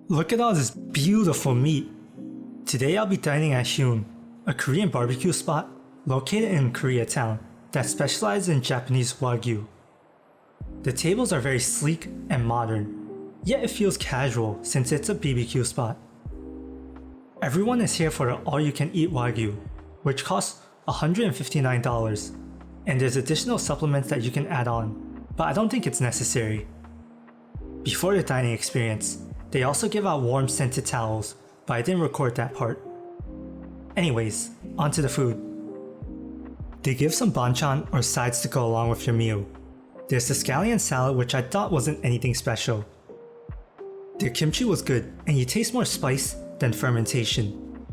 Look at all this beautiful meat. Today I'll be dining at HYUN, a Korean barbecue spot located in Koreatown that specializes in Japanese Wagyu. The tables are very sleek and modern, yet it feels casual since it's a BBQ spot. Everyone is here for the all-you-can-eat Wagyu, which costs $159, and there's additional supplements that you can add on, but I don't think it's necessary. Before the dining experience, they also give out warm scented towels, but I didn't record that part. Anyways, onto the food. They give some banchan or sides to go along with your meal. There's the scallion salad, which I thought wasn't anything special. Their kimchi was good, and you taste more spice than fermentation.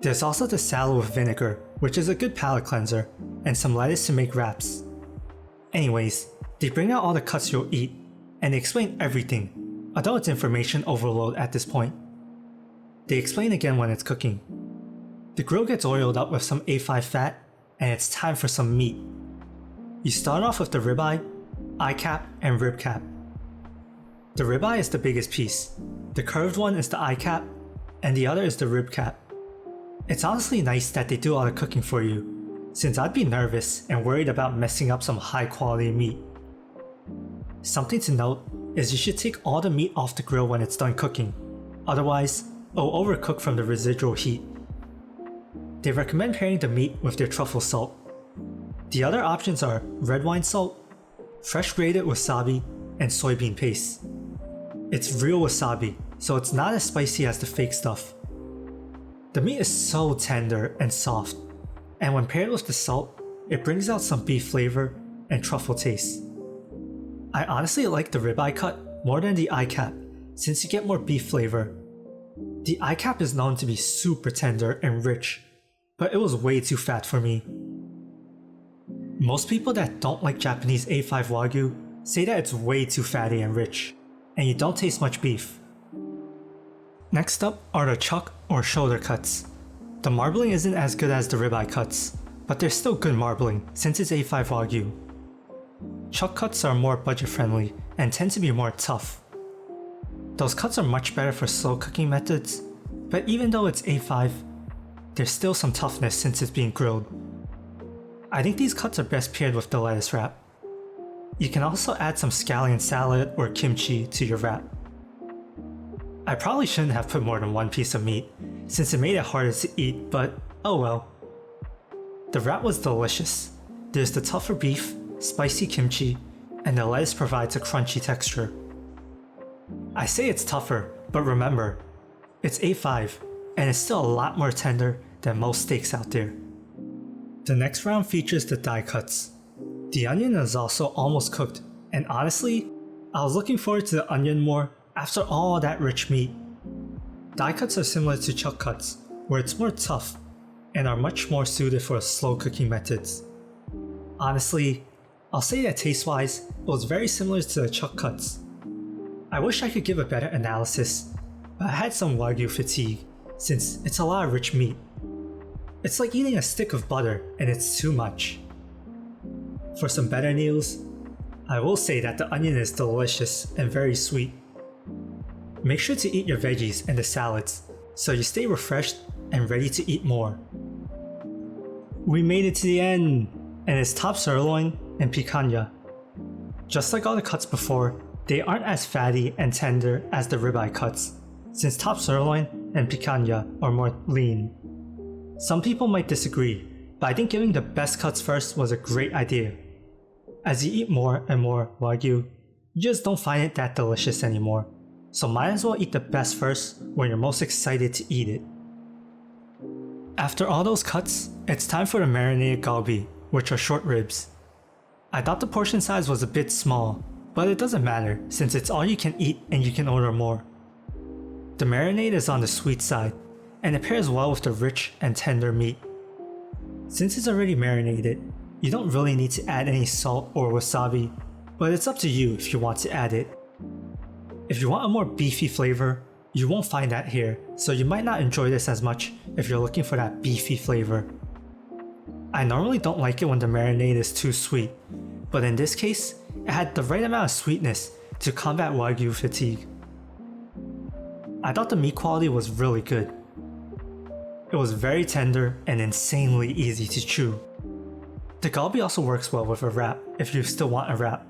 There's also the salad with vinegar, which is a good palate cleanser, and some lettuce to make wraps. Anyways, they bring out all the cuts you'll eat, and they explain everything, although it's information overload at this point. They explain again when it's cooking. The grill gets oiled up with some A5 fat, and it's time for some meat. You start off with the ribeye, eye cap, and rib cap. The ribeye is the biggest piece, the curved one is the eye cap, and the other is the rib cap. It's honestly nice that they do all the cooking for you, since I'd be nervous and worried about messing up some high quality meat. Something to note is you should take all the meat off the grill when it's done cooking, otherwise it'll overcook from the residual heat. They recommend pairing the meat with their truffle salt. The other options are red wine salt, fresh grated wasabi, and soybean paste. It's real wasabi, so it's not as spicy as the fake stuff. The meat is so tender and soft, and when paired with the salt, it brings out some beef flavor and truffle taste. I honestly like the ribeye cut more than the eye cap, since you get more beef flavor. The eye cap is known to be super tender and rich, but it was way too fat for me. Most people that don't like Japanese A5 Wagyu say that it's way too fatty and rich, and you don't taste much beef. Next up are the chuck or shoulder cuts. The marbling isn't as good as the ribeye cuts, but they're still good marbling since it's A5 Wagyu. Chuck cuts are more budget friendly and tend to be more tough. Those cuts are much better for slow cooking methods, but even though it's A5, there's still some toughness since it's being grilled. I think these cuts are best paired with the lettuce wrap. You can also add some scallion salad or kimchi to your wrap. I probably shouldn't have put more than one piece of meat, since it made it harder to eat, but oh well. The wrap was delicious. There's the tougher beef, spicy kimchi, and the lettuce provides a crunchy texture. I say it's tougher, but remember, it's A5, and it's still a lot more tender than most steaks out there. The next round features the die cuts. The onion is also almost cooked, and honestly, I was looking forward to the onion more after all that rich meat. Die cuts are similar to chuck cuts, where it's more tough, and are much more suited for slow cooking methods. Honestly, I'll say that taste-wise, it was very similar to the chuck cuts. I wish I could give a better analysis, but I had some Wagyu fatigue, since it's a lot of rich meat. It's like eating a stick of butter and it's too much. For some better news, I will say that the onion is delicious and very sweet. Make sure to eat your veggies and the salads, so you stay refreshed and ready to eat more. We made it to the end, and it's top sirloin and picanha. Just like all the cuts before, they aren't as fatty and tender as the ribeye cuts, since top sirloin and picanha are more lean. Some people might disagree, but I think giving the best cuts first was a great idea. As you eat more and more Wagyu, you just don't find it that delicious anymore, so might as well eat the best first when you're most excited to eat it. After all those cuts, it's time for the marinated galbi, which are short ribs. I thought the portion size was a bit small, but it doesn't matter since it's all you can eat and you can order more. The marinade is on the sweet side, and it pairs well with the rich and tender meat. Since it's already marinated, you don't really need to add any salt or wasabi, but it's up to you if you want to add it. If you want a more beefy flavor, you won't find that here, so you might not enjoy this as much if you're looking for that beefy flavor. I normally don't like it when the marinade is too sweet, but in this case, it had the right amount of sweetness to combat Wagyu fatigue. I thought the meat quality was really good. It was very tender and insanely easy to chew. The galbi also works well with a wrap if you still want a wrap.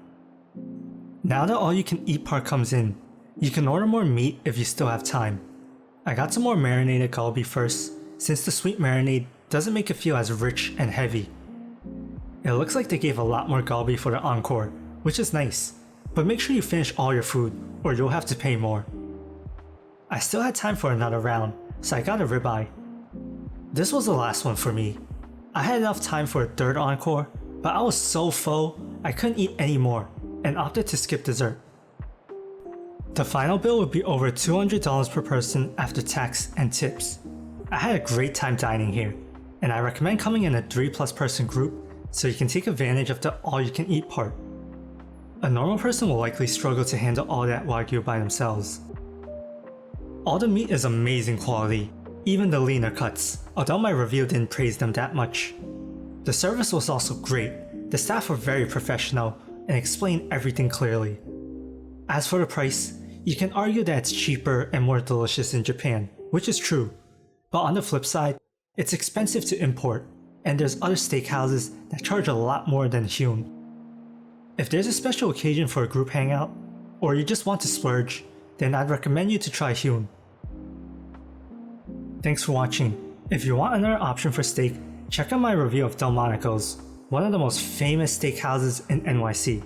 Now that all you can eat part comes in, you can order more meat if you still have time. I got some more marinated galbi first, since the sweet marinade doesn't make it feel as rich and heavy. It looks like they gave a lot more galbi for the encore, which is nice, but make sure you finish all your food or you'll have to pay more. I still had time for another round, so I got a ribeye. This was the last one for me. I had enough time for a third encore, but I was so full I couldn't eat any more and opted to skip dessert. The final bill would be over $200 per person after tax and tips. I had a great time dining here, and I recommend coming in a 3+ person group so you can take advantage of the all-you-can-eat part. A normal person will likely struggle to handle all that Wagyu by themselves. All the meat is amazing quality, even the leaner cuts, although my review didn't praise them that much. The service was also great, the staff were very professional and explained everything clearly. As for the price, you can argue that it's cheaper and more delicious in Japan, which is true, but on the flip side, it's expensive to import, and there's other steakhouses that charge a lot more than HYUN. If there's a special occasion for a group hangout, or you just want to splurge, then I'd recommend you to try HYUN. Thanks for watching. If you want another option for steak, check out my review of Delmonico's, one of the most famous steakhouses in NYC.